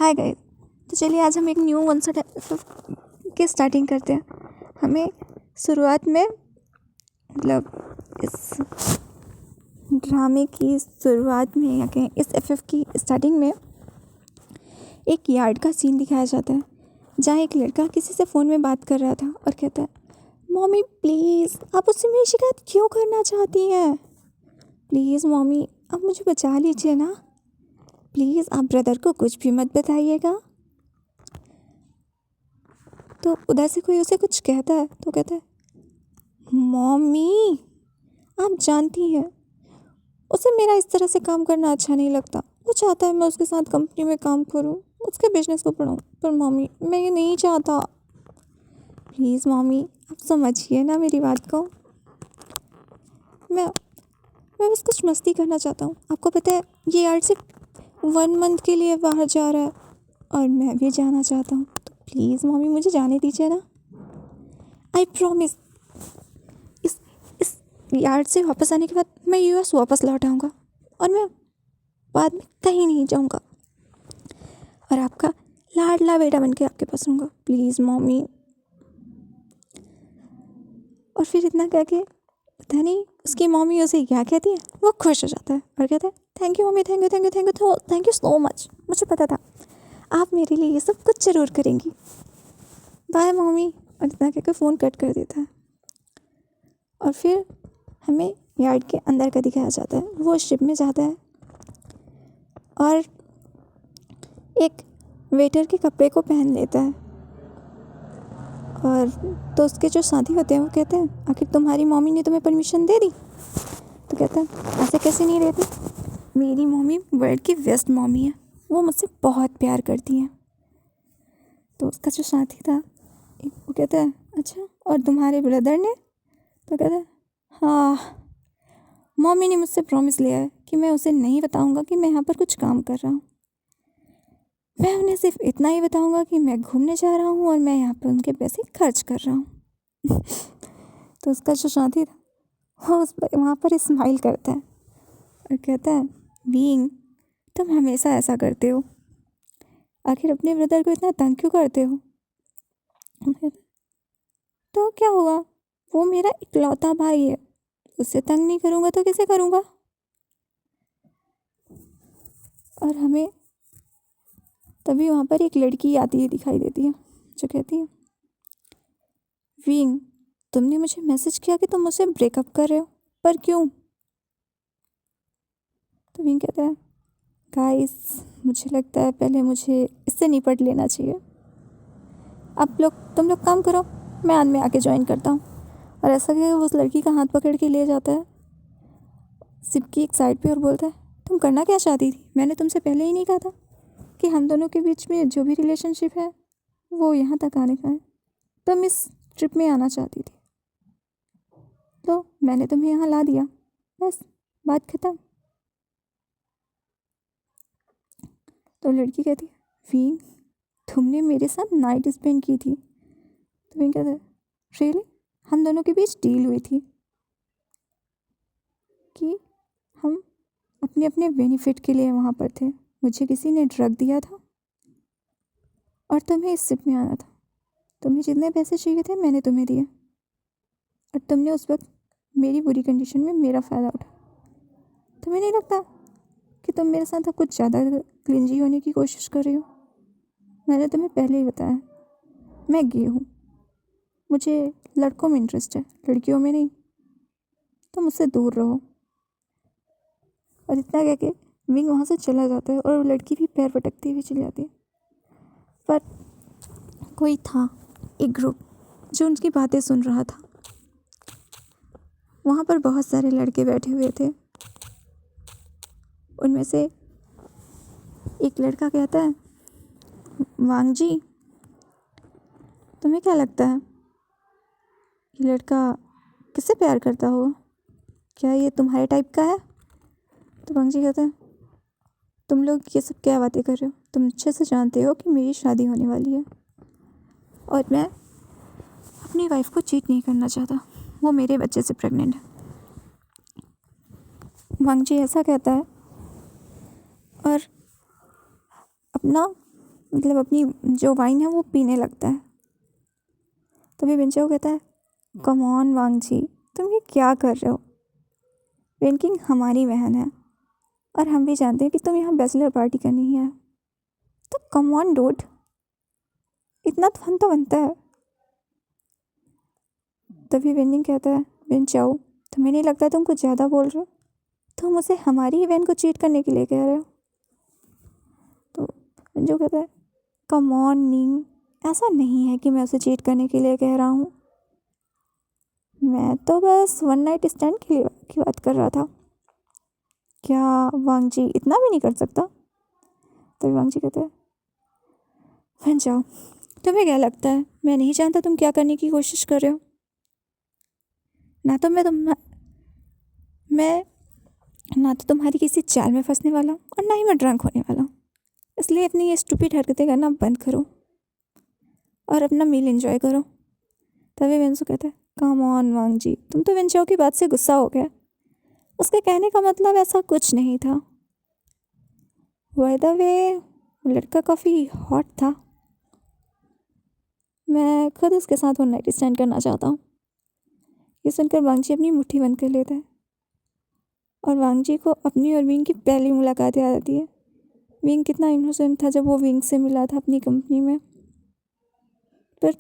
Hi guys. तो चलिए आज हम एक न्यू कॉन्सेप्ट के स्टार्टिंग करते हैं। हमें शुरुआत में इस ड्रामे की शुरुआत में या कहें इस एफएफ की स्टार्टिंग में एक यार्ड का सीन दिखाया जाता है, जहाँ एक लड़का किसी से फ़ोन में बात कर रहा था और कहता है, मम्मी प्लीज़ आप उससे मेरी शिकायत क्यों करना चाहती हैं? प्लीज़ मम्मी आप मुझे बचा लीजिए ना, प्लीज़ आप ब्रदर को कुछ भी मत बताइएगा। तो उधर से कोई उसे कुछ कहता है तो कहता है, मम्मी आप जानती हैं उसे मेरा इस तरह से काम करना अच्छा नहीं लगता। वो चाहता है मैं उसके साथ कंपनी में काम करूं, उसके बिजनेस को पढ़ाऊं, पर मम्मी मैं ये नहीं चाहता। प्लीज़ मम्मी आप समझिए ना मेरी बात को। मैं बस कुछ मस्ती करना चाहता हूँ। आपको पता है ये यार सिर्फ 1 मंथ के लिए बाहर जा रहा है और मैं भी जाना चाहता हूँ, तो प्लीज़ मम्मी मुझे जाने दीजिए ना। आई प्रॉमिस इस यार्ड से वापस आने के बाद मैं यूएस वापस लौट आऊँगा और मैं बाद में कहीं नहीं जाऊँगा और आपका लाडला बेटा बन के आपके पास रहूँगा, प्लीज़ मम्मी। और फिर इतना कह के पता नहीं उसकी मम्मी उसे क्या कहती है, वो खुश हो जाता है और कहता है, thank you mummy, thank you thank you thank you thank you so much. मुझे पता था आप मेरे लिए ये सब कुछ ज़रूर करेंगी, बाय मम्मी। और इतना कहकर फ़ोन कट कर देता है। और फिर हमें यार्ड के अंदर का दिखाया जाता है। वो शिप में जाता है और एक वेटर के कपड़े को पहन लेता है। और तो उसके जो साथी होते हैं वो कहते हैं, आखिर तुम्हारी मम्मी ने तुम्हें परमिशन दे दी? तो कहता है, ऐसे कैसे नहीं देती, मेरी मम्मी वर्ल्ड की बेस्ट मम्मी है, वो मुझसे बहुत प्यार करती हैं। तो उसका जो साथी था वो कहता है, अच्छा और तुम्हारे ब्रदर ने? तो कहता है, हाँ मम्मी ने मुझसे प्रॉमिस लिया है कि मैं उसे नहीं बताऊंगा कि मैं यहाँ पर कुछ काम कर रहा हूँ। मैं उन्हें सिर्फ इतना ही बताऊंगा कि मैं घूमने जा रहा हूँ और मैं यहाँ पर उनके पैसे खर्च कर रहा हूँ। तो उसका जो साथी था वो उस पर वहाँ पर स्माइल करता है और कहता है, बीइंग तुम हमेशा ऐसा करते हो, आखिर अपने ब्रदर को इतना तंग क्यों करते हो? तो क्या हुआ, वो मेरा इकलौता भाई है, उससे तंग नहीं करूँगा तो किसे करूँगा? और हमें तभी वहाँ पर एक लड़की आती है दिखाई देती है जो कहती है, विंग तुमने मुझे मैसेज किया कि तुम मुझसे ब्रेकअप कर रहे हो, पर क्यों? तो विंग कहता है, गाइस मुझे लगता है पहले मुझे इससे निपट लेना चाहिए। तुम लोग काम करो, मैं बाद में आके ज्वाइन करता हूँ। और ऐसा कि वो उस लड़की का हाथ पकड़ के ले जाता है सिप की एक साइड पे और बोलता है, तुम करना क्या चाहती थी? मैंने तुमसे पहले ही नहीं कहा था कि हम दोनों के बीच में जो भी रिलेशनशिप है वो यहाँ तक आने का है। तुम इस ट्रिप में आना चाहती थी तो मैंने तुम्हें यहाँ ला दिया, बस बात खत्म। तो लड़की कहती है, वी तुमने मेरे साथ नाइट स्पेंड की थी? तो वी कहता है, रियली? हम दोनों के बीच डील हुई थी कि हम अपने अपने बेनिफिट के लिए वहाँ पर थे। मुझे किसी ने ड्रग दिया था और तुम्हें इस शिप में आना था। तुम्हें जितने पैसे चाहिए थे मैंने तुम्हें दिए और तुमने उस वक्त मेरी बुरी कंडीशन में मेरा फ़ायदा उठाया। तुम्हें नहीं लगता कि तुम मेरे साथ कुछ ज़्यादा क्लिंजी होने की कोशिश कर रही हो? मैंने तुम्हें पहले ही बताया मैं गे हूँ, मुझे लड़कों में इंटरेस्ट है, लड़कियों में नहीं, तो मुझसे दूर रहो। और इतना कह के विंग वहाँ से चला जाता है और वो लड़की भी पैर पटकती हुई चली जाती है। पर कोई था, एक ग्रुप जो उनकी बातें सुन रहा था। वहाँ पर बहुत सारे लड़के बैठे हुए थे। उनमें से एक लड़का कहता है, वांग जी तुम्हें क्या लगता है ये लड़का किससे प्यार करता होगा? क्या ये तुम्हारे टाइप का है? तो वांग जी कहता है, तुम लोग ये सब क्या बातें कर रहे हो? तुम अच्छे से जानते हो कि मेरी शादी होने वाली है और मैं अपनी वाइफ को चीट नहीं करना चाहता, वो मेरे बच्चे से प्रेग्नेंट है। वांग जी ऐसा कहता है और अपना मतलब अपनी जो वाइन है वो पीने लगता है। तभी विंचाओ कहता है, कम ऑन वांगजी, तुम ये क्या कर रहे हो? वेनकिंग हमारी बहन है और हम भी जानते हैं कि तुम यहाँ बैचलर पार्टी करनी ही है, तो कम ऑन डूड, इतना फन तो बनता है। तभी वेनिंग कहता है, विंचाओ तुम्हें नहीं लगता तुम कुछ ज़्यादा बोल रहे हो? तुम उसे हमारी इवेंट को चीट करने के लिए कह रहे हो? तो विंचाओ कहता है, कम ऑन नींग, ऐसा नहीं है कि मैं उसे चीट करने के लिए कह रहा हूँ, मैं तो बस वन नाइट स्टैंड के लिए की बात कर रहा था। क्या वांगजी इतना भी नहीं कर सकता? तभी वांगजी कहता है, विंचाओ तुम्हें क्या लगता है मैं नहीं जानता तुम क्या करने की कोशिश कर रहे हो? ना तो मैं ना तो तुम्हारी किसी चाल में फंसने वाला हूँ और ना ही मैं ड्रंक होने वाला हूँ, इसलिए अपनी ये स्टूपिड हरकतें करना बंद करो और अपना मील एंजॉय करो। तभी विंसू कहता है, कम ऑन वांगजी, तुम तो विंचाओ की बात से गुस्सा हो गया, उसके कहने का मतलब ऐसा कुछ नहीं था। बाय द वे लड़का काफ़ी हॉट था, मैं खुद उसके साथ वन नाइट स्टैंड करना चाहता हूँ। ये सुनकर वांगजी अपनी मुट्ठी बंद कर लेता है और वांगजी को अपनी और विंग की पहली मुलाकात याद आती है। विंग कितना इनोसेंट था जब वो विंग से मिला था अपनी कंपनी में, पर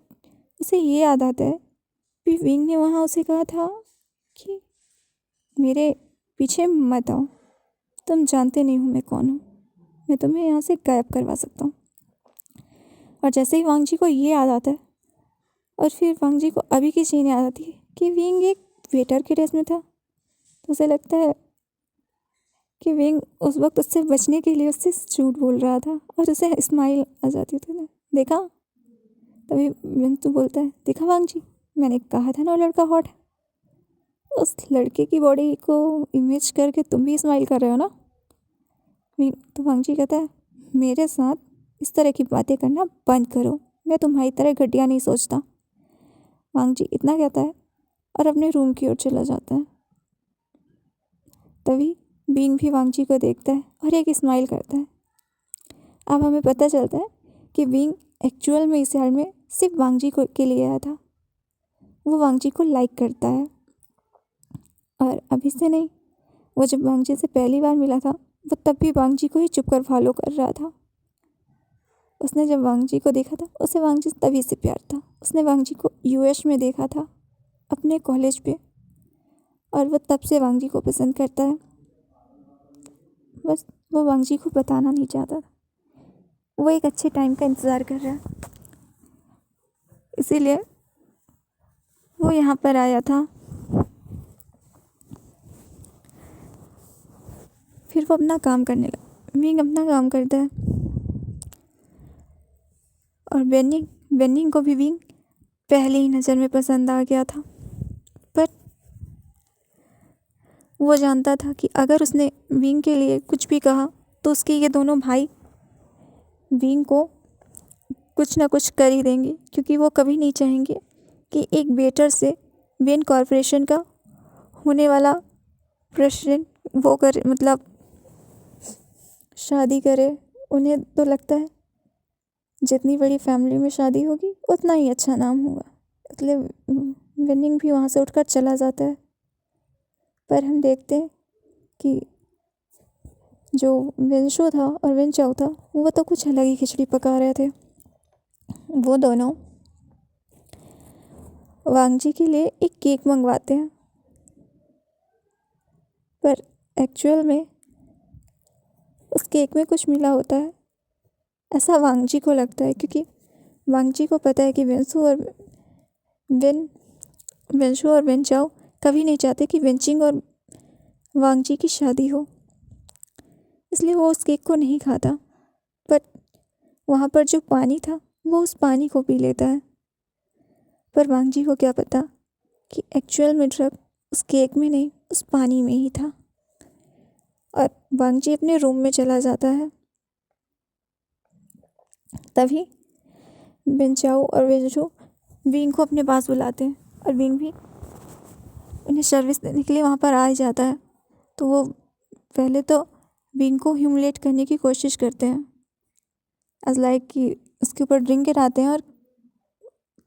उसे ये याद आता है कि विंग ने वहाँ उसे कहा था कि मेरे पीछे मत आओ, तुम जानते नहीं हो मैं कौन हूँ, मैं तुम्हें यहाँ से गायब करवा सकता हूँ। और जैसे ही वांगजी को ये याद आता है और फिर वांगजी को अभी की चीज़ याद आती है कि विंग एक वेटर के ड्रेस में था, तो उसे लगता है कि विंग उस वक्त उससे बचने के लिए उससे झूठ बोल रहा था और उसे स्माइल आ जाती थी। देखा? तभी विंग तो बोलता है, देखा वांगजी, मैंने कहा था ना वो लड़का हॉट है। उस लड़के की बॉडी को इमेज करके तुम भी स्माइल कर रहे हो ना? तो वांगजी कहता है, मेरे साथ इस तरह की बातें करना बंद करो, मैं तुम्हारी तरह घटिया नहीं सोचता। वांगजी इतना कहता है और अपने रूम की ओर चला जाता है। तभी बींग भी वांगजी को देखता है और एक स्माइल करता है। अब हमें पता चलता है कि बींग एक्चुअल में इस हाल में सिर्फ वांगजी को के लिए आया था, वो वांगजी को लाइक करता है। और अभी से नहीं, वो जब वांगजी से पहली बार मिला था वो तब भी वांगजी को ही चुपकर फॉलो कर रहा था। उसने जब वांगजी को देखा था उसे वांगजी से तभी से प्यार था। उसने वांगजी को यूएस में देखा था अपने कॉलेज पे, और वो तब से वांगजी को पसंद करता है, बस वो वांगजी को बताना नहीं चाहता था। वो एक अच्छे टाइम का इंतज़ार कर रहा है, इसीलिए वो यहाँ पर आया था। फिर वो अपना काम करने लगा। विंग अपना काम करता है और बेनिंग को भी विंग पहले ही नज़र में पसंद आ गया था, पर वो जानता था कि अगर उसने विंग के लिए कुछ भी कहा तो उसके ये दोनों भाई विंग को कुछ ना कुछ कर ही देंगे, क्योंकि वो कभी नहीं चाहेंगे कि एक वेटर से वेन कॉरपोरेशन का होने वाला प्रेसिडेंट वो करे, मतलब शादी करे। उन्हें तो लगता है जितनी बड़ी फैमिली में शादी होगी उतना ही अच्छा नाम होगा, इसलिए विनिंग भी वहाँ से उठकर चला जाता है। पर हम देखते हैं कि जो विंशु था और विंचाओ था वो तो कुछ अलग ही खिचड़ी पका रहे थे। वो दोनों वांगजी के लिए एक केक मंगवाते हैं, पर एक्चुअल में उस केक में कुछ मिला होता है, ऐसा वांगजी को लगता है, क्योंकि वांगजी को पता है कि विंशु और विंचाओ कभी नहीं चाहते कि विंचिंग और वांगजी की शादी हो, इसलिए वो उस केक को नहीं खाता। पर वहाँ पर जो पानी था वो उस पानी को पी लेता है, पर वांगजी को क्या पता कि एक्चुअल में ड्रग उस केक में नहीं उस पानी में ही था। और वांगजी अपने रूम में चला जाता है। तभी विंचाओ और विंशु विंग को अपने पास बुलाते हैं और विंग भी उन्हें सर्विस देने के लिए वहाँ पर आ ही जाता है। तो वो पहले तो विंग को ह्यूमिलेट करने की कोशिश करते हैं, एज लाइक कि उसके ऊपर ड्रिंक गिराते हैं और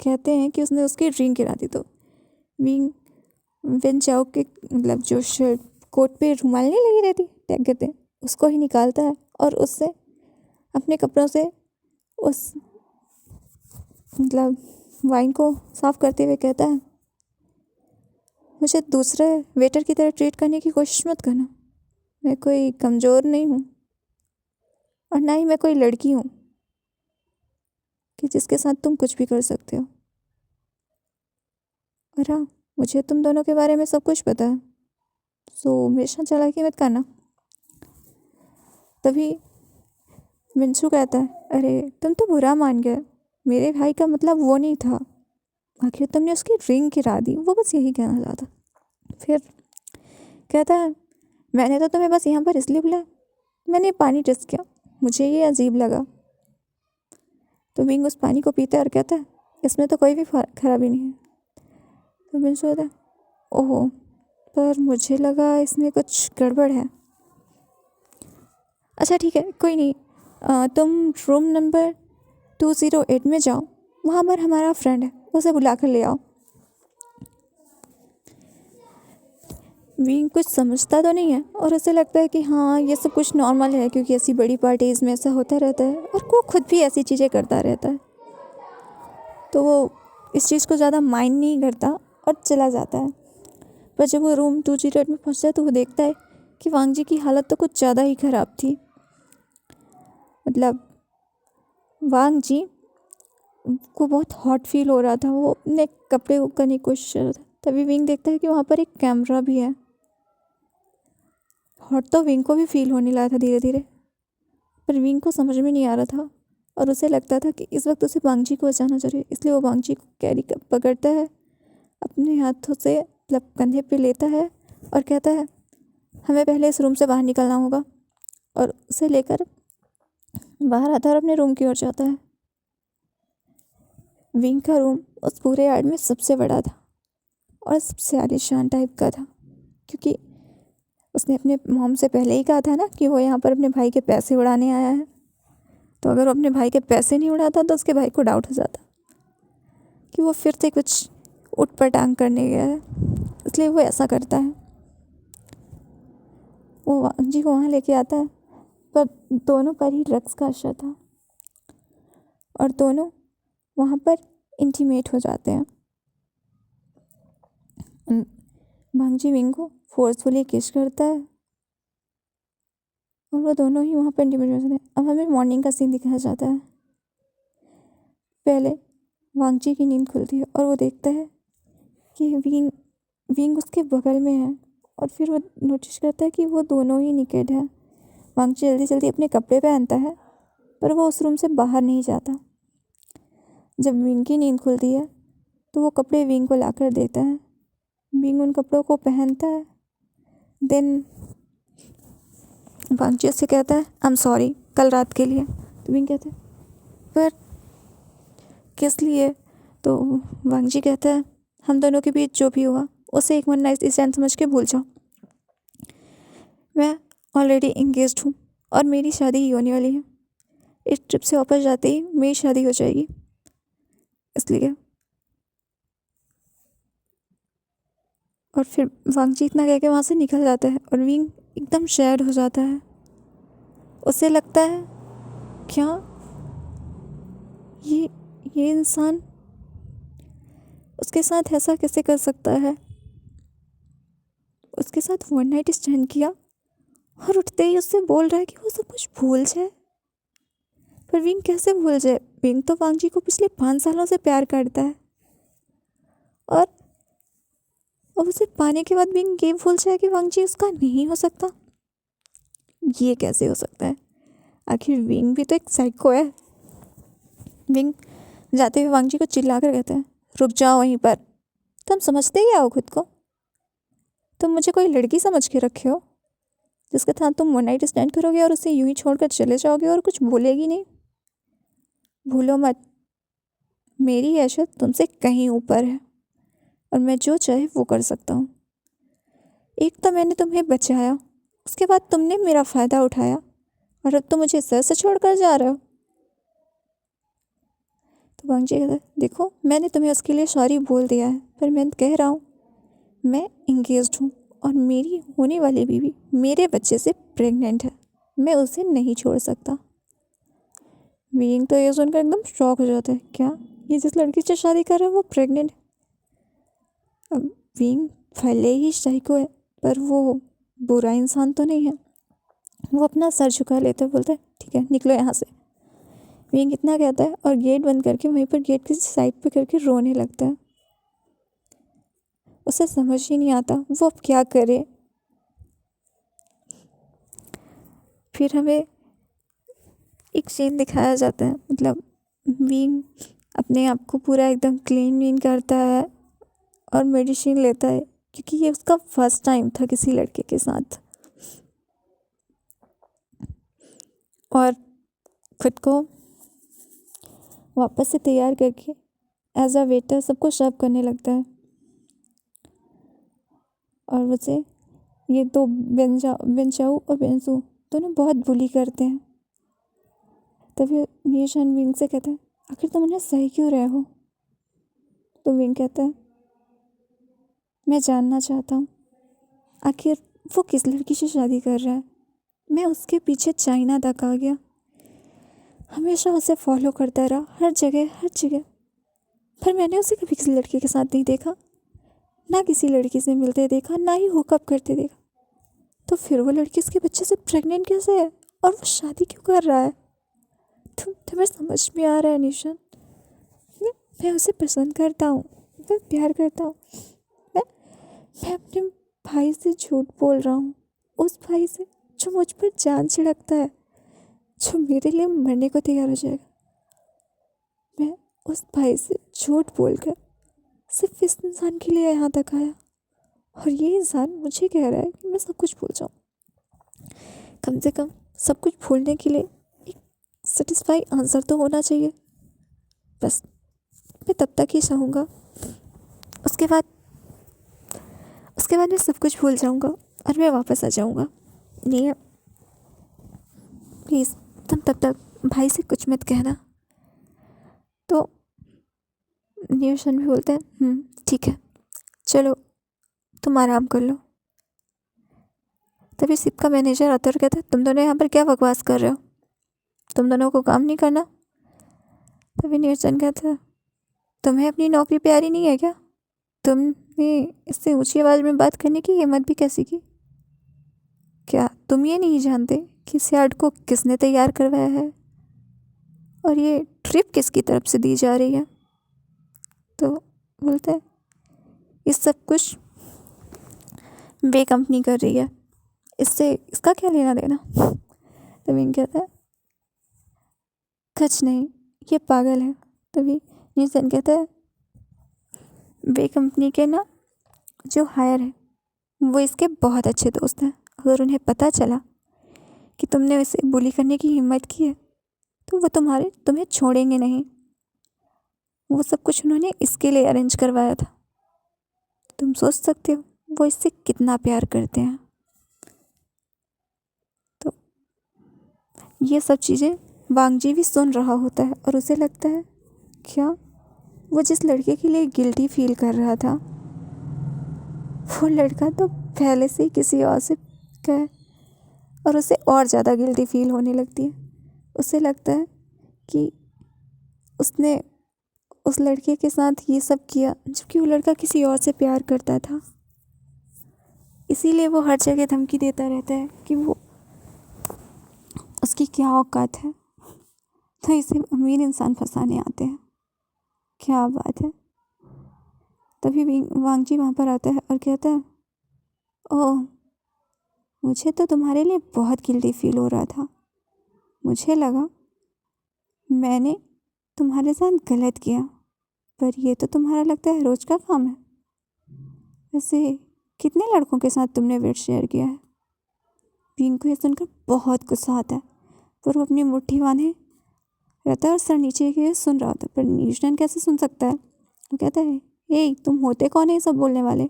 कहते हैं कि उसने उसकी ड्रिंक गिरा दी। तो विंग विन चाओ के मतलब जो शर्ट कोट पे रुमाल नहीं लगी रहती टैग कहते हैं, उसको ही निकालता है और उससे अपने कपड़ों से उस मतलब वाइन को साफ करते हुए कहता है, मुझे दूसरे वेटर की तरह ट्रीट करने की कोशिश मत करना। मैं कोई कमज़ोर नहीं हूँ और ना ही मैं कोई लड़की हूँ कि जिसके साथ तुम कुछ भी कर सकते हो। और हाँ, मुझे तुम दोनों के बारे में सब कुछ पता है, सो हमेशा चालाकी मत करना। तभी विंचू कहता है, अरे तुम तो बुरा मान गए, मेरे भाई का मतलब वो नहीं था, आखिर तुमने उसकी ड्रिंक गिरा दी, वो बस यही कहना चाहता। फिर कहता है, मैंने तो तुम्हें बस यहाँ पर इसलिए बुलाया, मैंने पानी टेस्ट किया, मुझे ये अजीब लगा। तो विंग उस पानी को पीता है और कहता है, इसमें तो कोई भी खराबी नहीं है। तो विंचू कहता है, ओहो, पर मुझे लगा इसमें कुछ गड़बड़ है। अच्छा ठीक है, कोई नहीं, तुम रूम नंबर 208 में जाओ, वहाँ पर हमारा फ्रेंड है, उसे बुला कर ले आओ। विंग कुछ समझता तो नहीं है और उसे लगता है कि हाँ ये सब कुछ नॉर्मल है, क्योंकि ऐसी बड़ी पार्टीज़ में ऐसा होता रहता है और वो खुद भी ऐसी चीज़ें करता रहता है। तो वो इस चीज़ को ज़्यादा माइंड नहीं करता और चला जाता है। पर जब वो रूम 208 में पहुँचता है तो वो देखता है कि वांग जी की हालत तो कुछ ज़्यादा ही ख़राब थी। मतलब वांग जी को बहुत हॉट फील हो रहा था, वो अपने कपड़े को करने की कोशिश कर रहा था। तभी विंग देखता है कि वहाँ पर एक कैमरा भी है। हॉट तो विंग को भी फील होने लगा था धीरे धीरे, पर विंग को समझ में नहीं आ रहा था और उसे लगता था कि इस वक्त उसे वांग जी को बचाना चाहिए। इसलिए वो वांग जी को पकड़ता है, अपने हाथों से मतलब कंधे पे लेता है और कहता है, हमें पहले इस रूम से बाहर निकलना होगा। और उसे लेकर बाहर आता है और अपने रूम की ओर जाता है। विंग का रूम उस पूरे यार्ड में सबसे बड़ा था और सबसे आलीशान टाइप का था, क्योंकि उसने अपने मॉम से पहले ही कहा था ना कि वो यहाँ पर अपने भाई के पैसे उड़ाने आया है। तो अगर वो अपने भाई के पैसे नहीं उड़ाता तो उसके भाई को डाउट हो जाता कि वो फिर से कुछ उटपटांग करने गया है, इसलिए वो ऐसा करता है। वो वांग जी को वहाँ लेके आता है, पर दोनों पर ही ड्रग्स का असर था और दोनों वहाँ पर इंटीमेट हो जाते हैं। वांग जी विंग को फोर्सफुली किस करता है और वो दोनों ही वहाँ पर इंटीमेट हो जाते हैं। अब हमें मॉर्निंग का सीन दिखाया जाता है। पहले वांग जी की नींद खुलती है और वो देखता है कि विंग उसके बगल में है और फिर वो नोटिस करता है कि वो दोनों ही निकेड है। वांग जी जल्दी जल्दी अपने कपड़े पहनता है, पर वो उस रूम से बाहर नहीं जाता। जब विंग की नींद खुलती है तो वो कपड़े विंग को लाकर देता है। विंग उन कपड़ों को पहनता है। देन वांग जी उससे कहता है, आई एम सॉरी कल रात के लिए। तो विंग कहता है, पर किस लिए? तो वांग जी कहता है, हम दोनों के बीच जो भी हुआ उसे एक वन नाइट स्टैंड समझ के भूल जाओ। मैं ऑलरेडी इंगेज्ड हूँ और मेरी शादी ही होने वाली है। इस ट्रिप से वापस जाते ही मेरी शादी हो जाएगी, इसलिए। और फिर वांग जी इतना कह के वहाँ से निकल जाता है और विंग एकदम सैड हो जाता है। उसे लगता है, क्या ये इंसान उसके साथ ऐसा कैसे कर सकता है? उसके साथ वन नाइट स्टैंड किया और उठते ही उससे बोल रहा है कि वो सब कुछ भूल जाए। पर विंग कैसे भूल जाए? विंग तो वांग जी को पिछले 5 सालों से प्यार करता है और अब उसे पाने के बाद विंग ये भूल जाए कि वांग जी उसका नहीं हो सकता। ये कैसे हो सकता है? आखिर विंग भी तो एक साइको है। विंग जाते हुए वांग जी को चिल्ला कर कहता है, रुक जाओ वहीं पर, तुम समझते ही आओ खुद को? तुम मुझे कोई लड़की समझ के रखे हो जिसके साथ तुम वन नाइट स्टैंड करोगे और उसे यूं ही छोड़कर चले जाओगे और कुछ बोलेगी नहीं? भूलो मत, मेरी हैसियत तुमसे कहीं ऊपर है और मैं जो चाहे वो कर सकता हूँ। एक तो मैंने तुम्हें बचाया, उसके बाद तुमने मेरा फ़ायदा उठाया और अब तुम मुझे सर से छोड़ कर जा रहे हो। तो वांगजी कहता है, देखो मैंने तुम्हें उसके लिए सॉरी बोल दिया है, पर मैं कह रहा हूँ मैं इंगेज्ड हूँ और मेरी होने वाली बीवी मेरे बच्चे से प्रेग्नेंट है, मैं उसे नहीं छोड़ सकता। विंग तो ये सुनकर एकदम शॉक हो जाता है, क्या ये जिस लड़की से शादी कर रहा है वो प्रेग्नेंट है? अब विंग भले ही साइको है पर वो बुरा इंसान तो नहीं है। वो अपना सर झुका लेता है, बोलता है ठीक है निकलो यहाँ से। विंग इतना कहता है और गेट बंद करके वहीं पर गेट की साइड पे करके रोने लगता है। उसे समझ ही नहीं आता वो अब क्या करे। फिर हमें एक सीन दिखाया जाता है, मतलब विंग अपने आप को पूरा एकदम क्लीन वीन करता है और मेडिसिन लेता है, क्योंकि ये उसका फर्स्ट टाइम था किसी लड़के के साथ। और खुद को वापस से तैयार करके एज अ वेटर सबको सर्व करने लगता है। और उसे ये दो बेंचाऊ और बेंसू दोनों बहुत बुली करते हैं। तभी नियशन विंग से कहता है, आखिर तुम उन्हें सही क्यों रहे हो? तो विंग कहता है, मैं जानना चाहता हूँ आखिर वो किस लड़की से शादी कर रहा है। मैं उसके पीछे चाइना तक आ गया, हमेशा उसे फॉलो करता रहा हर जगह, पर मैंने उसे कभी किसी लड़के के साथ नहीं देखा, ना किसी लड़की से मिलते देखा, ना ही हुकअप करते देखा। तो फिर वो लड़की उसके बच्चे से प्रेग्नेंट कैसे है और वो शादी क्यों कर रहा है? तुम्हें समझ में आ रहा है निशन? मैं उसे पसंद करता हूँ, मैं प्यार करता हूँ। मैं अपने भाई से झूठ बोल रहा हूँ, उस भाई से जो मुझ पर जान छिड़कता है, जो मेरे लिए मरने को तैयार हो जाएगा। मैं उस भाई से झूठ बोलकर सिर्फ इस इंसान के लिए यहाँ तक आया, और ये इंसान मुझे कह रहा है कि मैं सब कुछ भूल जाऊँ। कम से कम सब कुछ भूलने के लिए एक सेटिस्फाई आंसर तो होना चाहिए। बस मैं तब तक ही चाहूँगा, उसके बाद मैं सब कुछ भूल जाऊँगा और मैं वापस आ जाऊँगा। नहीं, प्लीज़ तुम तब तक भाई से कुछ मत कहना। तो न्यूशन भी बोलता है, ठीक है चलो तुम आराम कर लो। तभी सिप का मैनेजर आता है और कहता है, तुम दोनों यहाँ पर क्या बकवास कर रहे हो? तुम दोनों को काम नहीं करना? तभी न्यूशन कहता है, तुम्हें अपनी नौकरी प्यारी नहीं है क्या? तुमने इससे ऊंची आवाज़ में बात करने की हिम्मत भी कैसी की? क्या तुम ये नहीं जानते कि इस यार्ड को किसने तैयार करवाया है और ये ट्रिप किसकी तरफ से दी जा रही है? तो बोलते हैं, ये सब कुछ बे कंपनी कर रही है, इससे इसका क्या लेना देना? तो विंग कहता है, कुछ नहीं, ये पागल है। तभी न्यूसन कहता है, बे कंपनी के ना जो हायर है वो इसके बहुत अच्छे दोस्त हैं। अगर उन्हें पता चला कि तुमने इसे बुली करने की हिम्मत की है तो वो तुम्हें छोड़ेंगे नहीं। वो सब कुछ उन्होंने इसके लिए अरेंज करवाया था। तुम सोच सकते हो वो इससे कितना प्यार करते हैं। तो ये सब चीज़ें वांगजी भी सुन रहा होता है और उसे लगता है, क्या वो जिस लड़के के लिए गिल्टी फील कर रहा था वो लड़का तो पहले से ही किसी और से है, और उसे और ज़्यादा गिल्टी फील होने लगती है। उसे लगता है कि उसने उस लड़के के साथ ये सब किया जबकि वो लड़का किसी और से प्यार करता था। इसीलिए वो हर जगह धमकी देता रहता है कि वो उसकी क्या औकात है। तो इसे अमीर इंसान फंसाने आते हैं। क्या बात है। तभी वांगजी वहाँ पर आता है और कहता है, ओह मुझे तो तुम्हारे लिए बहुत गिल्टी फील हो रहा था। मुझे लगा मैंने तुम्हारे साथ गलत किया, पर ये तो तुम्हारा लगता है रोज का काम है। वैसे कितने लड़कों के साथ तुमने बेड शेयर किया है? विंग को ये सुनकर बहुत गुस्सा आता है, पर वो अपनी मुट्ठी बांधे रहता है और सर नीचे किए सुन रहा होता है। पर न्यूटन कैसे सुन सकता है? वो कहता है, ए तुम होते कौन है ये सब बोलने वाले?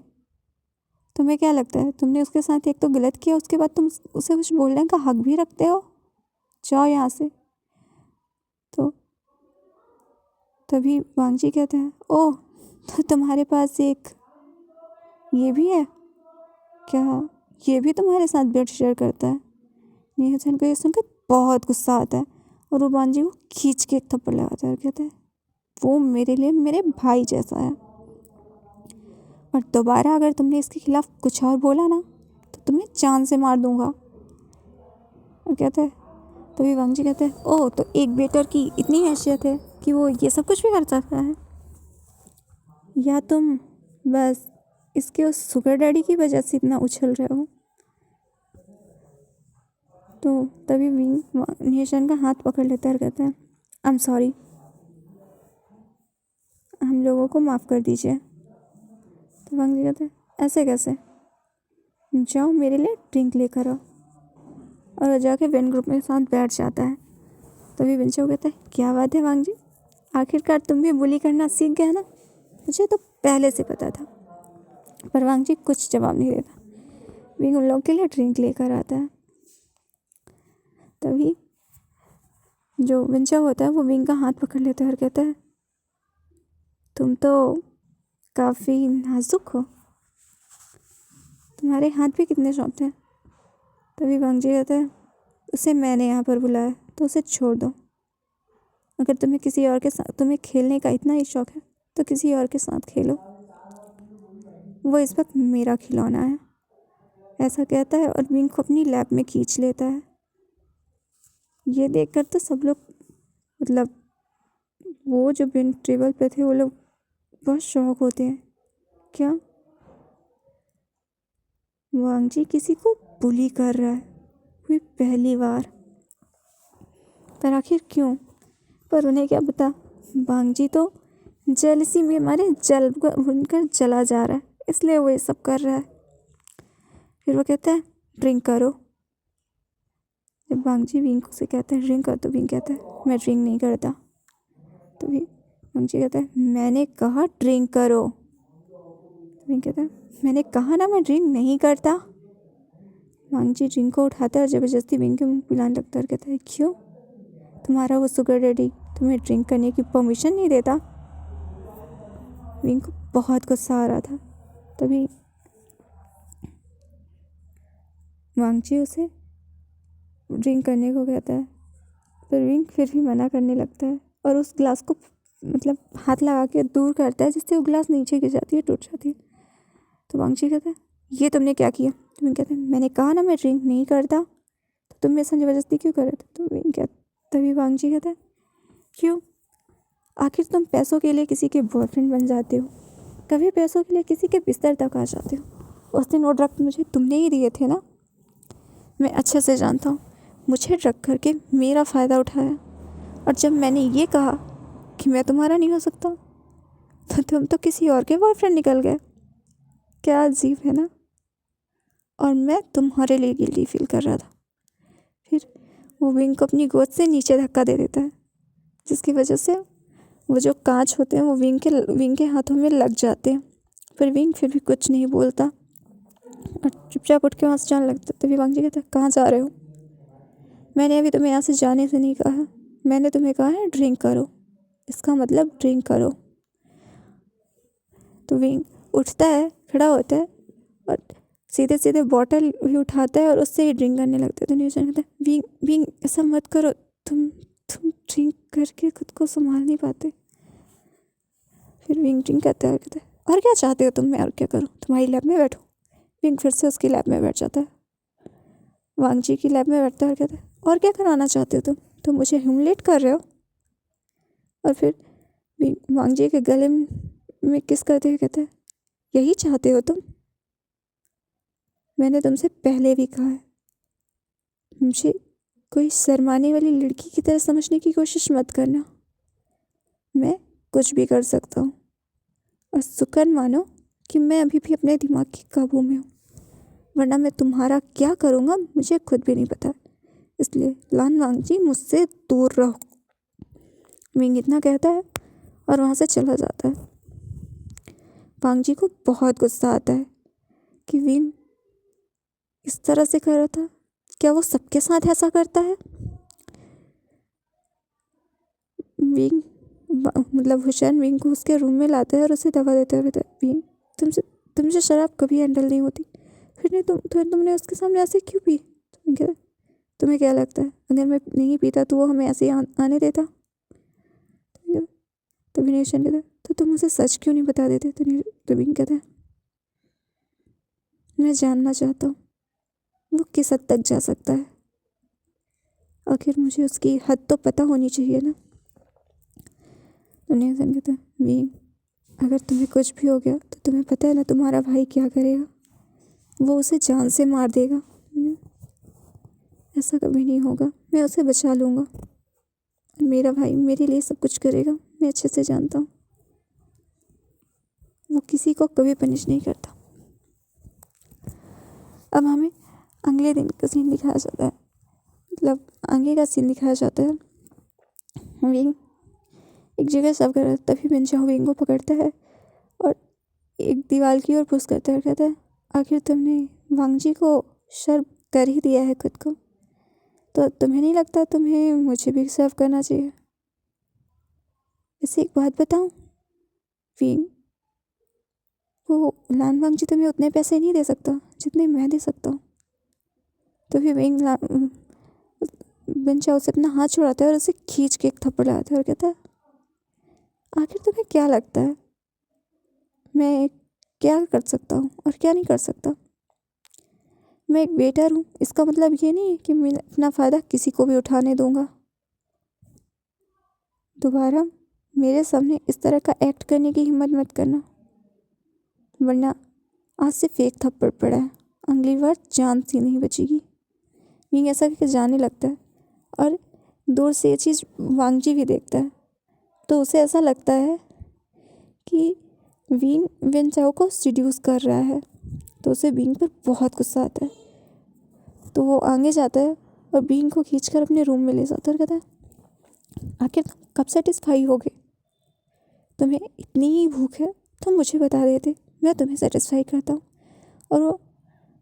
तुम्हें क्या लगता है तुमने उसके साथ एक तो गलत किया, उसके बाद तुम उसे कुछ बोलने का हक भी रखते हो? जाओ यहाँ से। तो तभी वांगजी कहते हैं, ओह तो तुम्हारे पास एक ये भी है क्या, ये भी तुम्हारे साथ बेड शेयर करता है। नेहा को ये सुनकर बहुत गुस्सा आता है और वो वांगजी को खींच के एक थप्पड़ लगाता है और कहता है, वो मेरे लिए मेरे भाई जैसा है, और दोबारा अगर तुमने इसके खिलाफ कुछ और बोला ना तो तुम्हें जान से मार दूंगा। और कहते हैं, तभी वांगजी कहते हैं, ओह तो एक बेटर की इतनी हैसियत है कि वो ये सब कुछ भी कर सकता है, या तुम बस इसके उस सुगर डैडी की वजह से इतना उछल रहे हो। तो तभी विंग नेशन का हाथ पकड़ लेता है और कहता है, आई एम सॉरी, हम लोगों को माफ़ कर दीजिए। तो वांगजी कहते हैं, ऐसे कैसे, जाओ मेरे लिए ड्रिंक लेकर आओ। और वो जाके विन ग्रुप में साथ बैठ जाता है। तभी विंचो कहता है, क्या बात है वांगजी, आखिरकार तुम भी बुली करना सीख गए ना, मुझे तो पहले से पता था। पर वांगजी कुछ जवाब नहीं देता। विंग उन लोगों के लिए ड्रिंक लेकर आता है। तभी जो विंचो होता है वो विंग का हाथ पकड़ लेता है और कहता है, तुम तो काफ़ी नाजुक हो, तुम्हारे हाथ भी कितने सॉफ्ट हैं। तभी वांगजी कहता है, उसे मैंने यहाँ पर बुलाया तो उसे छोड़ दो, अगर तुम्हें किसी और के साथ, तुम्हें खेलने का इतना ही शौक है तो किसी और के साथ खेलो, वो इस वक्त मेरा खिलौना है। ऐसा कहता है और विंग को अपनी लैब में खींच लेता है। ये देखकर तो सब लोग, मतलब वो जो विन टेबल पे थे वो लोग बहुत शौक होते हैं, क्या वांगजी किसी को बुली कर रहा है, हुई पहली बार, पर आखिर क्यों, पर उन्हें क्या पता, वांगजी तो जेलसी में हमारे जल भुनकर जला जा रहा है, इसलिए वो ये सब कर रहा है। फिर वो कहता है, ड्रिंक करो। जब वांगजी विंग से कहता है ड्रिंक कर, तो विंग कहता है, मैं ड्रिंक नहीं करता। तो वांगजी कहता है, मैंने कहा ड्रिंक करो। विंग कहता है, मैंने कहा ना मैं ड्रिंक नहीं करता। वांगजी ड्रिंक को उठाता है और ज़बरदस्ती विंग के मुंह पिलाने लगता है और कहता है, क्यों, तुम्हारा वो सुगर डैडी तुम्हें ड्रिंक करने की परमिशन नहीं देता। विंग को बहुत गुस्सा आ रहा था। तभी वांगजी उसे ड्रिंक करने को कहता है, पर विंग फिर भी मना करने लगता है और उस ग्लास को मतलब हाथ लगा के दूर करता है, जिससे वो ग्लास नीचे गिर जाती है, टूट जाती है। तो वांगजी कहता है, ये तुमने क्या किया। तो विंग कहता है, मैंने कहा ना मैं ड्रिंक नहीं करता, तो तुम मेरे साथ ज़बरदस्ती क्यों कर रहे थे। तो विंग कहता, तभी वांगजी कहता है, क्यों, आखिर तुम पैसों के लिए किसी के बॉयफ्रेंड बन जाते हो, कभी पैसों के लिए किसी के बिस्तर तक आ जाते हो। उस दिन वो ड्रग मुझे तुमने ही दिए थे ना, मैं अच्छे से जानता हूँ, मुझे ड्रग करके मेरा फ़ायदा उठाया, और जब मैंने ये कहा कि मैं तुम्हारा नहीं हो सकता, तो तुम तो किसी और के बॉयफ्रेंड निकल गए। क्या अजीब है ना, और मैं तुम्हारे लिए गिल्टी फील कर रहा था। फिर वो विंग को अपनी गोद से नीचे धक्का दे देता है, जिसकी वजह से वो जो कांच होते हैं वो विंग के हाथों में लग जाते हैं। पर विंग फिर भी कुछ नहीं बोलता और चुपचाप उठ के वहाँ से जाने लगता है। तभी वांगजी कहता है, कहाँ जा रहे हो, मैंने अभी तुम्हें यहाँ से जाने से नहीं कहा, मैंने तुम्हें कहा है ड्रिंक करो, इसका मतलब ड्रिंक करो। तो विंग उठता है, खड़ा होता है और सीधे सीधे बॉटल भी उठाता है और उससे ही ड्रिंक करने लगता है। तो न्यूजन कहता है, विंग विंग ऐसा मत करो, तुम ड्रिंक करके खुद को संभाल नहीं पाते। फिर विंग ड्रिंक करता है और कहता है, और क्या चाहते हो तुम, मैं और क्या करूँ, तुम्हारी लैब में बैठो। विंग फिर से उसकी लैब में बैठ जाता है, वांगजी की लैब में बैठता है और कहता है, और क्या कराना चाहते हो तुम मुझे ह्यूमिलेट कर रहे हो। और फिर वांगजी के गले में किस करते हुए कहता है, यही चाहते हो तुम, मैंने तुमसे पहले भी कहा है, मुझे कोई शर्माने वाली लड़की की तरह समझने की कोशिश मत करना, मैं कुछ भी कर सकता हूँ, और शुक्र मानो कि मैं अभी भी अपने दिमाग के काबू में हूँ, वरना मैं तुम्हारा क्या करूँगा मुझे खुद भी नहीं पता, इसलिए लान वांगजी मुझसे दूर रहो। विंग इतना कहता है और वहाँ से चला जाता है। वांगजी को बहुत गुस्सा आता है कि विंग इस तरह से कर रहा था, क्या वो सबके साथ ऐसा करता है। विंग मतलब हुसैन विंग को उसके रूम में लाता है और उसे दवा देता है और कहता है, विंग तुमसे शराब कभी हैंडल नहीं होती, फिर नहीं तुमने उसके सामने ऐसे क्यों पी? विंग कहता है, तुम्हें क्या लगता है अगर मैं नहीं पीता तो वो हमें ऐसे ही आने देता? तो विनेशन कहता है, तो तुम उसे सच क्यों नहीं बता देते? तो विंग कहता है, मैं जानना चाहता हूँ वो किस हद तक जा सकता है, आखिर मुझे उसकी हद तो पता होनी चाहिए ना। तो विनेशन कहता है, विंग अगर तुम्हें कुछ भी हो गया तो तुम्हें पता है ना तुम्हारा भाई क्या करेगा? वो उसे जान से मार देगा। ऐसा कभी नहीं होगा, मैं उसे बचा लूँगा और मेरा भाई मेरे लिए सब कुछ करेगा, मैं अच्छे से जानता हूँ। वो किसी को कभी पनिश नहीं करता। अब हमें अगले दिन का सीन दिखाया जाता है, मतलब आगे का सीन दिखाया जाता है। विंग एक जगह सब कर रहा है, तभी मिनचाओ विंग को पकड़ता है और एक दीवार की ओर पुश करता है और कहता है, आखिर तुमने वांगजी को शर्म कर ही दिया है खुद को, तो तुम्हें नहीं लगता तुम्हें मुझे भी सर्व करना चाहिए? इसे एक बात बताऊं विंग, वो लान वांगजी तुम्हें उतने पैसे नहीं दे सकता जितने मैं दे सकता हूँ। तो फिर विंग मिनचाओ से अपना हाथ छुड़ाता है और उसे खींच के एक थप्पड़ लगाता है और कहता है, आखिर तुम्हें क्या लगता है मैं क्या कर सकता हूँ और क्या नहीं कर सकता? मैं एक वेटर हूँ, इसका मतलब ये नहीं है कि मैं अपना फ़ायदा किसी को भी उठाने दूंगा। दोबारा मेरे सामने इस तरह का एक्ट करने की हिम्मत मत करना, वरना आज से फेक थप्पड़ पड़ा है, अगली बार जान सी नहीं बचेगी। विंग ऐसा करके जाने लगता है और दूर से ये चीज़ वांगजी भी देखता है, तो उसे ऐसा लगता है कि विंग विनचाओ को सीड्यूस कर रहा है, तो उसे विंग पर बहुत गुस्सा आता है। तो वो आगे जाता है और विंग को खींचकर अपने रूम में ले जाता है और कहता है, आखिर तुम कब सेटिस्फाई होगे? तुम्हें इतनी ही भूख है तो मुझे बता देते, मैं तुम्हें सेटिस्फाई करता हूँ। और वो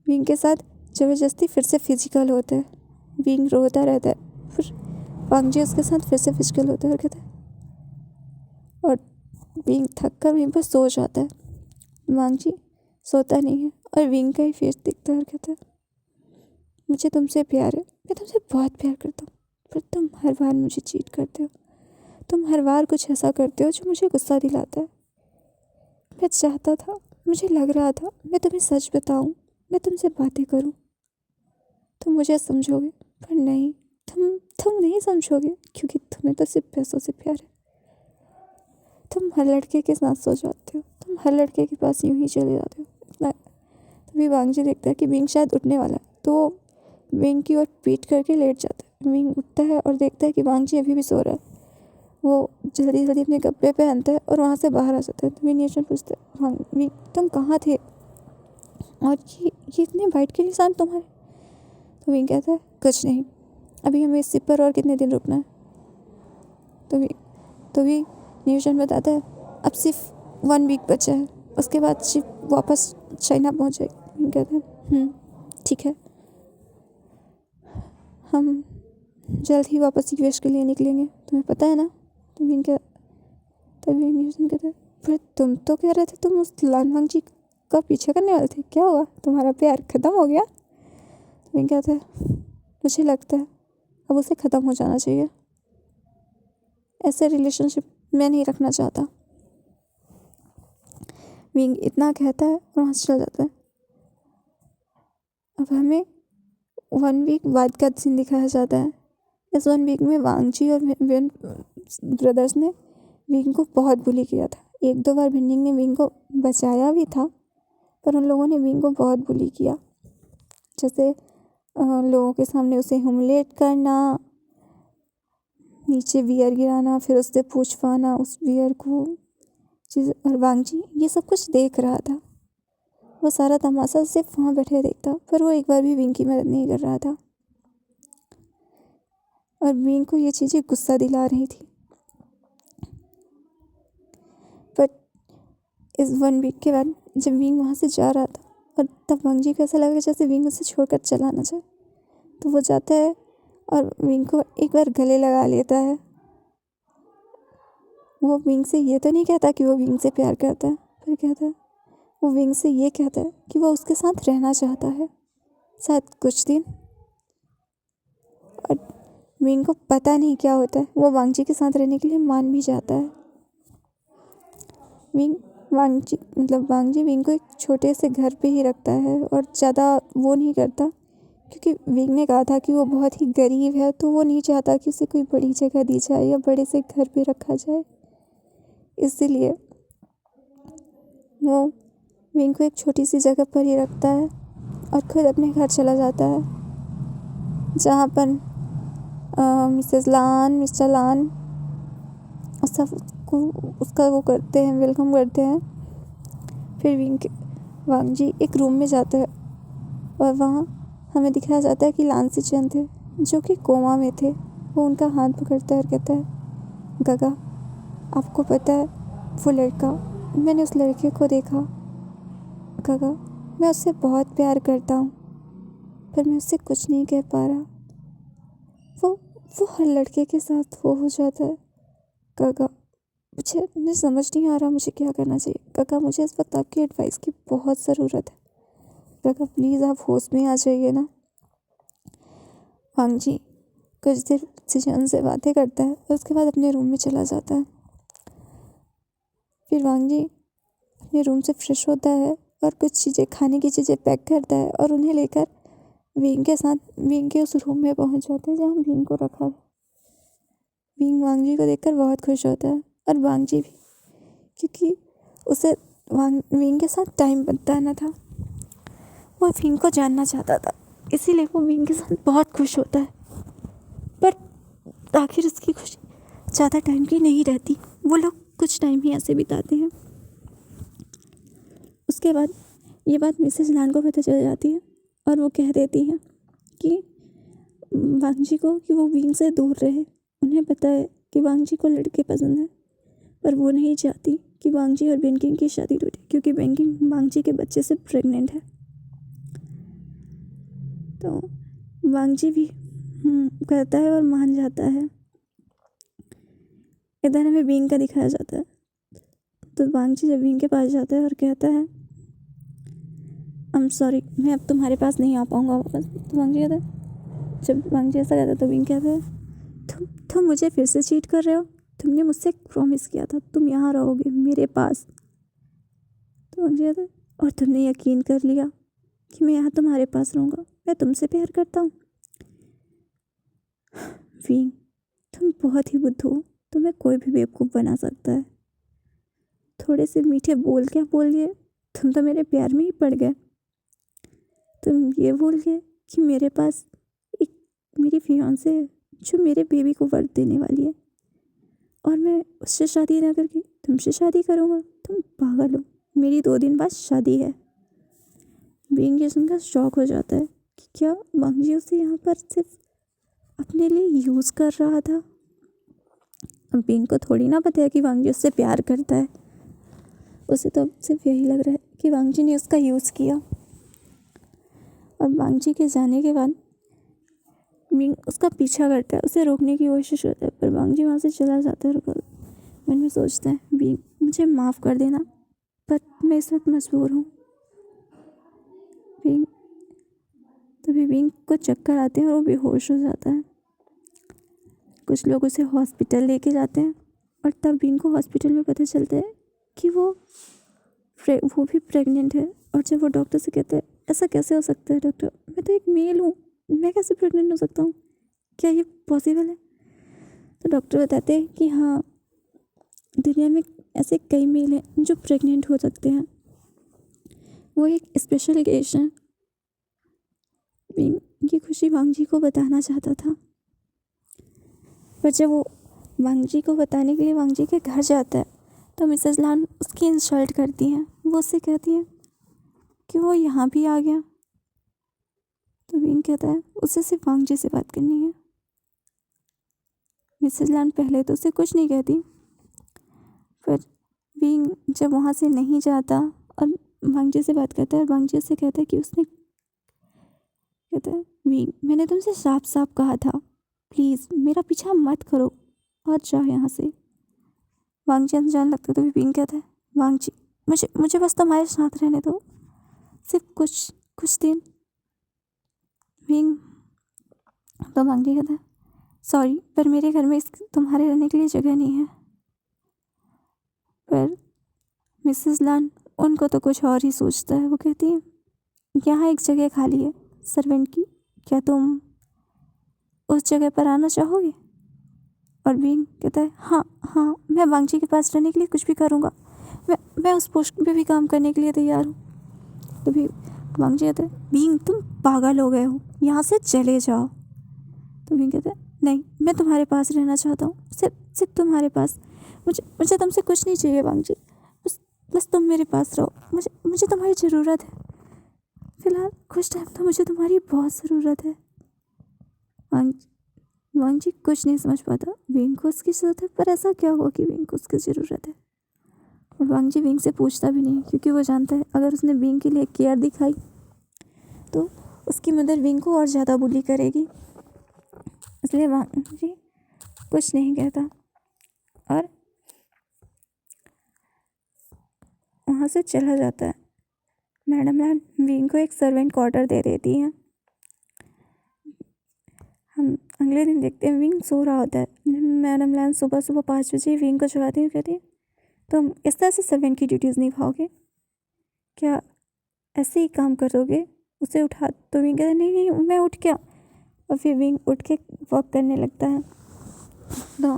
विंग के साथ ज़बरदस्ती फिर से फिजिकल होता है। विंग रोता रहता है, फिर वांगजी उसके साथ फिर से फिजिकल होता है और कहता है, और विंग थक कर वहीं पर सो जाता है। वांगजी सोता नहीं है और विंग का ही फेस दिखता है और कहता है, मुझे तुमसे प्यार है, मैं तुमसे बहुत प्यार करता हूँ, पर तुम हर बार मुझे चीट करते हो, तुम हर बार कुछ ऐसा करते हो जो मुझे गुस्सा दिलाता है। मैं चाहता था, मुझे लग रहा था मैं तुम्हें सच बताऊं, मैं तुमसे बातें करूं, तुम मुझे समझोगे, पर नहीं, तुम नहीं समझोगे, क्योंकि तुम्हें तो सिर्फ पैसों से प्यार है। तुम हर लड़के के साथ सो जाते हो, तुम हर लड़के के पास यूं ही चले जाते हो। तभी वांगजी देखता है कि विंग शायद उठने वाला है, तो विंग की ओर पीट करके लेट जाता है। विंग उठता है और देखता है कि वांगजी अभी भी सो रहा है। वो जल्दी जल्दी अपने कपड़े पहनता है और वहाँ से बाहर आ जाता है। तो विनेशन पूछता है, विंग तुम कहाँ थे और ये इतने वाइट के निशान तुम्हारे? तो विंग कहता है, कुछ नहीं, अभी हमें इस पर और कितने दिन रुकना है? तो भी न्यूशन बताता है, अब सिर्फ 1 वीक बचा है, उसके बाद शिप वापस चाइना पहुँच जाएगी। विंग कहता है, ठीक है, हम जल्द ही वापस यूएस के लिए निकलेंगे, तुम्हें पता है ना? तो विंग तभी न्यूसन कहता है, पर तुम तो कह रहे थे तुम उस लान वांगजी का पीछा करने वाले थे, क्या हुआ, तुम्हारा प्यार ख़त्म हो गया? तो विंग कहता है, मुझे लगता है अब उसे ख़त्म हो जाना चाहिए, ऐसे रिलेशनशिप मैं नहीं रखना चाहता। विंग इतना कहता है और वहाँ से चल जाता है। अब हमें 1 वीक बाद का सीन दिखाया जाता है। इस 1 वीक में वांगजी और विन ब्रदर्स ने विंग को बहुत बुली किया था। 1-2 बार भिन्निंग ने विंग को बचाया भी था, पर उन लोगों ने विंग को बहुत बुली किया, जैसे लोगों के सामने उसे ह्यूमिलेट करना, नीचे बियर गिराना, फिर उससे पूछवाना उस बियर को चीज़। और वांगजी ये सब कुछ देख रहा था, वो सारा तमाशा सिर्फ वहाँ बैठे देखता, पर वो एक बार भी विंग की मदद नहीं कर रहा था और विंग को ये चीज़ें गुस्सा दिला रही थी। पर इस 1 वीक के बाद जब विंग वहाँ से जा रहा था और तब वांगजी को ऐसा लगा जैसे विंग उसे छोड़कर चला ना जाए, तो वो जाता है और विंग को एक बार गले लगा लेता है। वो विंग से ये तो नहीं कहता कि वो विंग से प्यार करता है, फिर कहता है, वो विंग से ये कहता है कि वो उसके साथ रहना चाहता है, शायद कुछ दिन। और विंग को पता नहीं क्या होता है, वो वांगजी के साथ रहने के लिए मान भी जाता है। वांगजी विंग को एक छोटे से घर पे ही रखता है और ज़्यादा वो नहीं करता, क्योंकि विंग ने कहा था कि वो बहुत ही गरीब है, तो वो नहीं चाहता कि उसे कोई बड़ी जगह दी जाए या बड़े से घर पे रखा जाए। इसीलिए वो विंग को एक छोटी सी जगह पर ही रखता है और खुद अपने घर चला जाता है, जहाँ पर मिसेस लान, मिस्टर लान सबको उसका वो करते हैं, वेलकम करते हैं। फिर वांगजी एक रूम में जाता है और वहाँ हमें दिखाया जाता है कि लांसी चंद थे जो कि कोमा में थे। वो उनका हाथ पकड़ता है और कहता है, गगा, आपको पता है वो लड़का, मैंने उस लड़के को देखा। गगा, मैं उससे बहुत प्यार करता हूँ, पर मैं उससे कुछ नहीं कह पा रहा। वो हर लड़के के साथ वो हो जाता है। गगा, मुझे समझ नहीं आ रहा मुझे क्या करना चाहिए। गगा, मुझे इस वक्त आपकी एडवाइस की बहुत ज़रूरत है। गगा, प्लीज़ आप होश में आ जाइए ना। वांगजी कुछ देर सिजन से बातें करता है और उसके बाद अपने रूम में चला जाता है। फिर वांगजी अपने रूम से फ्रेश होता है और कुछ चीज़ें, खाने की चीज़ें पैक करता है और उन्हें लेकर विंग के उस रूम में पहुंच जाता है जहाँ विंग को रखा है। विंग वांगजी को देखकर बहुत खुश होता है और वांगजी भी, क्योंकि उसे विंग के साथ टाइम बिताना था। वो विंग को जानना चाहता था, इसीलिए वो विंग के साथ बहुत खुश होता है। पर आखिर उसकी खुशी ज़्यादा टाइम की नहीं रहती, वो लोग कुछ टाइम ही ऐसे बिताते हैं। उसके बाद ये बात मिसेस लान को पता चल जाती है और वो कह देती है कि वांगजी को कि वो विंग से दूर रहे। उन्हें पता है कि वांगजी को लड़के पसंद है, पर वो नहीं चाहती कि वांगजी और बेंकिंग की शादी टूटे, क्योंकि बेंकिंग वांगजी के बच्चे से प्रेग्नेंट है। तो वांगजी भी करता है और मान जाता है। इधर हमें विंग का दिखाया जाता है। तो वांगजी जब विंग के पास जाता है और कहता है, आई एम सॉरी, मैं अब तुम्हारे पास नहीं आ पाऊँगा वापस। तो वांगजी कहता है, जब वांगजी ऐसा कहता है तो विंग कहता है, तुम मुझे फिर से चीट कर रहे हो। तुमने मुझसे प्रॉमिस किया था तुम यहाँ रहोगे मेरे पास। तो वांगजी कहता है, और तुमने यकीन कर लिया कि मैं यहाँ तुम्हारे पास रहूँगा। मैं तुमसे प्यार करता हूँ। विंग, तुम बहुत ही बुद्धू हो, तुम्हें कोई भी बेवकूफ़ बना सकता है। थोड़े से मीठे बोल क्या बोल दिए, तुम तो मेरे प्यार में ही पड़ गए। तुम ये बोल गए कि मेरे पास एक मेरी फियांसे है जो मेरे बेबी को वर्थ देने वाली है और मैं उससे शादी ना करके तुमसे शादी करूँगा। तुम पागल हो, मेरी 2 दिन बाद शादी है। विंग ये सुनकर शॉक हो जाता है कि क्या वांगजी उसे यहाँ पर सिर्फ अपने लिए यूज़ कर रहा था। अब विंग को थोड़ी ना पता है कि वांगजी उससे प्यार करता है। उसे तो सिर्फ यही लग रहा है कि वांगजी ने उसका यूज़ किया। और वांगजी के जाने के बाद विंग उसका पीछा करता है, उसे रोकने की कोशिश करता है, पर वांगजी वहाँ से चला जाता है। और मन में सोचता है, विंग मुझे माफ़ कर देना, पर मैं इस वक्त मजबूर हूँ। तभी विंग को चक्कर आते हैं और वो बेहोश हो जाता है। कुछ लोग उसे हॉस्पिटल लेके जाते हैं और तब विंग को हॉस्पिटल में पता चलता है कि वो भी प्रेग्नेंट है। और जब वो डॉक्टर से कहता है, ऐसा कैसे हो सकता है डॉक्टर, मैं तो एक मेल हूँ, मैं कैसे प्रेग्नेंट हो सकता हूँ, क्या ये पॉसिबल है? तो डॉक्टर बताते हैं कि हाँ, दुनिया में ऐसे कई मेल हैं जो प्रेग्नेंट हो सकते हैं। वो एक स्पेशल केस है। विंग की खुशी वांगजी को बताना चाहता था, पर जब वो वांगजी को बताने के लिए वांगजी के घर जाता है तो मिसेस लान उसकी इंसल्ट करती हैं। वो उससे कहती है कि वो यहाँ भी आ गया। तो विंग कहता है उसे सिर्फ वांगजी से बात करनी है। मिसेस लान पहले तो उसे कुछ नहीं कहती, पर विंग जब वहाँ से नहीं जाता और वांगजी से बात करता है और वांगजी उससे कहता है कि कहता है, विंग, मैंने तुमसे साफ साफ कहा था, प्लीज़ मेरा पीछा मत करो और जाओ यहाँ से। वांग जी अनजान लगते तो भी विंग कहता है, वांग जी मुझे मुझे बस तुम्हारे साथ रहने दो, सिर्फ कुछ दिन। विंग तो वांग जी कहता है, सॉरी पर मेरे घर में तुम्हारे रहने के लिए जगह नहीं है। पर मिसेस लान उनको तो कुछ और ही सोचता है। वो कहती है, यहाँ एक जगह खाली है सर्वेंट की, क्या तुम उस जगह पर आना चाहोगे? और विंग कहता है, हाँ हाँ, मैं वांग जी के पास रहने के लिए कुछ भी करूँगा, मैं उस पोस्ट पे भी काम करने के लिए तैयार हूँ। तो भी वांग जी कहते हैं, विंग तुम पागल हो गए हो, यहाँ से चले जाओ। तो विंग कहता है, नहीं मैं तुम्हारे पास रहना चाहता हूँ, सिर्फ तुम्हारे पास। मुझे तुमसे कुछ नहीं चाहिए वांग जी, बस तुम मेरे पास रहो, मुझे तुम्हारी ज़रूरत है। फिलहाल कुछ टाइम तो मुझे तुम्हारी बहुत ज़रूरत है। वांग जी कुछ नहीं समझ पाता, विंग को उसकी ज़रूरत है, पर ऐसा क्या हुआ कि विंग को उसकी ज़रूरत है। और वांग जी विंग से पूछता भी नहीं, क्योंकि वो जानता है अगर उसने विंग के लिए केयर दिखाई तो उसकी मदर विंग को और ज़्यादा बुली करेगी, इसलिए वांग जी कुछ नहीं कहता और वहाँ से चला जाता है। मैडम लैन विंग को एक सर्वेंट क्वार्टर दे देती हैं। हम अगले दिन देखते हैं विंग सो रहा होता है। मैडम लैन सुबह 5 बजे विंग को जगाती है, कहती है, तुम इस तरह से सर्वेंट की ड्यूटीज़ निभाओगे क्या? ऐसे ही काम करोगे? उसे उठा तो विंग कहता है, नहीं मैं उठ क्या। और फिर विंग उठ के वॉक करने लगता है। तो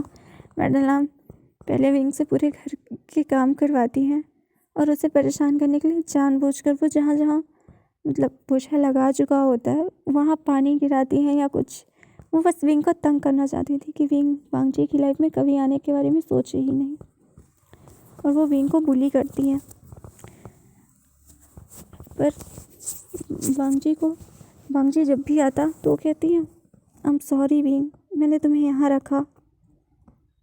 मैडम लैन पहले विंग से पूरे घर के काम करवाती हैं और उसे परेशान करने के लिए जानबूझकर वो जहाँ जहाँ मतलब पोछा लगा चुका होता है वहाँ पानी गिराती हैं या कुछ। वो बस विंग को तंग करना चाहती थी कि विंग वांग जी की लाइफ में कभी आने के बारे में सोचे ही नहीं, और वो विंग को बुली करती हैं। पर वांग जी जब भी आता तो वो कहती हैं, आई एम सॉरी विंग, मैंने तुम्हें यहाँ रखा,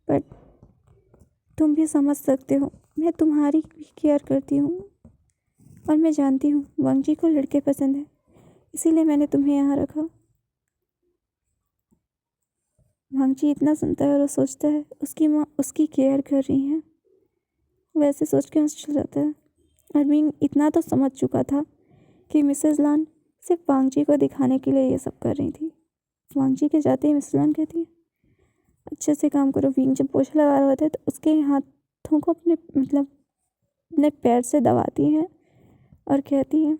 बट तुम भी समझ सकते हो मैं तुम्हारी भी केयर करती हूँ और मैं जानती हूँ वांग जी को लड़के पसंद है, इसीलिए मैंने तुम्हें यहाँ रखा। वांग जी इतना सुनता है और वो सोचता है उसकी माँ उसकी केयर कर रही हैं, वैसे सोच के हंस चल जाता है। और विंग इतना तो समझ चुका था कि मिसेस लान सिर्फ वांग जी को दिखाने के लिए ये सब कर रही थी। वांग जी के जाते ही मिसेस लान कहती है, अच्छे से काम करो। विंग जब पोछा लगा रहा होता है तो उसके हाथों को अपने पैर से दबाती हैं और कहती हैं,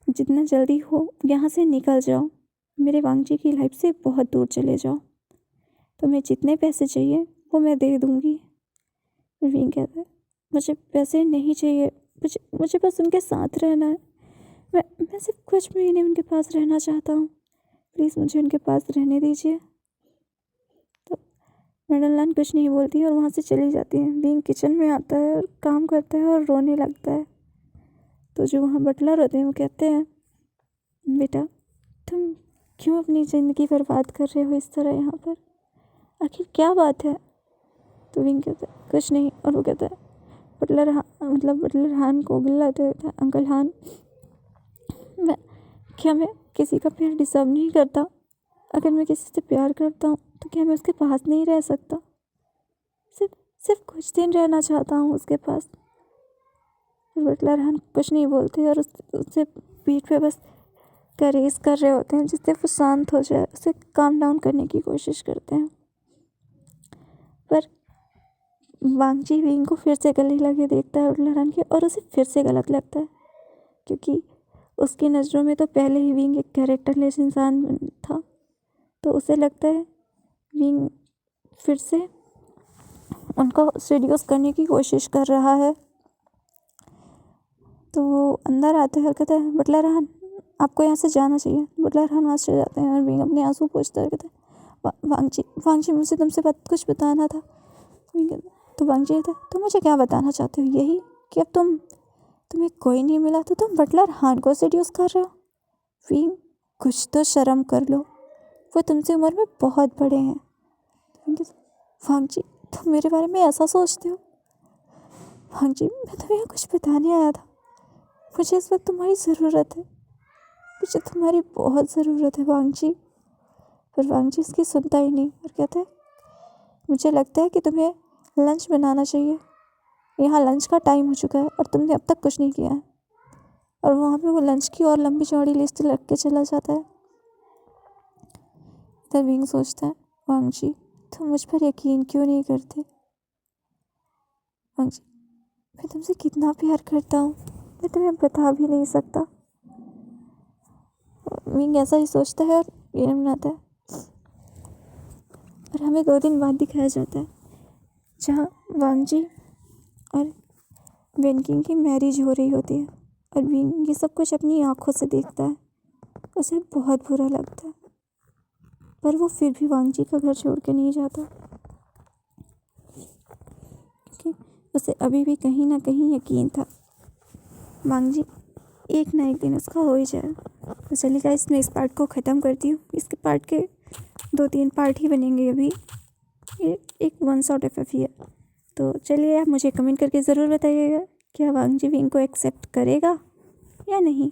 जितना जल्दी हो यहाँ से निकल जाओ, मेरे वांग जी की लाइफ से बहुत दूर चले जाओ, तुम्हें जितने पैसे चाहिए वो मैं दे दूँगी। विंग कहता है, मुझे पैसे नहीं चाहिए, मुझे बस उनके साथ रहना है, मैं सिर्फ कुछ महीने उनके पास रहना चाहता हूँ, प्लीज़ मुझे उनके पास रहने दीजिए। तो मैडम लान कुछ नहीं बोलती और वहाँ से चली जाती है। विंग किचन में आता है और काम करता है और रोने लगता है। तो जो वहाँ बटलर होते हैं वो कहते हैं, बेटा तुम क्यों अपनी ज़िंदगी बर्बाद कर रहे हो इस तरह यहाँ पर, आखिर क्या बात है? तो विंग कहता है, कुछ नहीं। और वो कहता है, बटलर हान को गिल्लाते हुए था, अंकल हान मैं किसी का प्यार डिज़र्व नहीं करता? अगर मैं किसी से प्यार करता हूँ तो क्या मैं उसके पास नहीं रह सकता? सिर्फ कुछ दिन रहना चाहता हूँ उसके पास। बटलर हान कुछ नहीं बोलते और उससे पीठ पे बस करेस कर रहे होते हैं जिससे वो शांत हो जाए, उसे काम डाउन करने की कोशिश करते हैं। पर वांग जी विंग को फिर से गले लगे देखता है बटलर हान के, और उसे फिर से गलत लगता है, क्योंकि उसकी नज़रों में तो पहले ही विंग एक कैरेक्टरलेस इंसान था। तो उसे लगता है विंग फिर से उनको सेड्यूस करने की कोशिश कर रहा है। तो वो अंदर आते हैं और कहते हैं, बटलर हान आपको यहाँ से जाना चाहिए। बटलर हान वहाँ से जाते हैं और विंग अपने आंसू पोंछता है, कहते हैं, वांग जी मुझे तुमसे कुछ बताना था। तो वांग जी कहते हैं, तुम मुझे क्या बताना चाहते हो? यही कि अब तुम्हें कोई नहीं मिला तो तुम बटलर हान को सेड्यूस कर रहे हो? विंग कुछ तो शर्म कर लो, वो तुमसे उम्र में बहुत बड़े हैं। वांग जी तुम मेरे बारे में ऐसा सोचते हो? वांग जी मैं तुम्हें यहाँ कुछ बताने आया था, मुझे इस वक्त तुम्हारी ज़रूरत है, मुझे तुम्हारी बहुत ज़रूरत है वांग जी। पर वांग जी इसकी सुनता ही नहीं और कहता है, मुझे लगता है कि तुम्हें लंच बनाना चाहिए, यहाँ लंच का टाइम हो चुका है और तुमने अब तक कुछ नहीं किया है। और वहाँ पे वो लंच की और लंबी चौड़ी लिस्ट रख के चला जाता है। इधर विंग सोचता है, वांग जी तुम मुझ पर यकीन क्यों नहीं करते? वांग जी, मैं तुमसे कितना प्यार करता हूँ मैं तुम्हें बता भी नहीं सकता। विंग ऐसा ही सोचता है और विलन बनाता है। और हमें 2 दिन बाद दिखाया जाता है जहाँ वांग जी और वेनकिंग की मैरिज हो रही होती है और विंग ये सब कुछ अपनी आंखों से देखता है। उसे बहुत बुरा लगता है, पर वो फिर भी वांग जी का घर छोड़ के नहीं जाता, क्योंकि उसे अभी भी कहीं ना कहीं यकीन था वांग जी एक ना एक दिन उसका हो ही जाएगा। तो चलिए गाइस, मैं इस पार्ट को ख़त्म करती हूँ। इसके पार्ट के 2-3 पार्ट ही बनेंगे अभी, ये एक वन शॉट एफ ही है। तो चलिए आप मुझे कमेंट करके ज़रूर बताइएगा क्या वांग जी विंग को एक्सेप्ट करेगा या नहीं।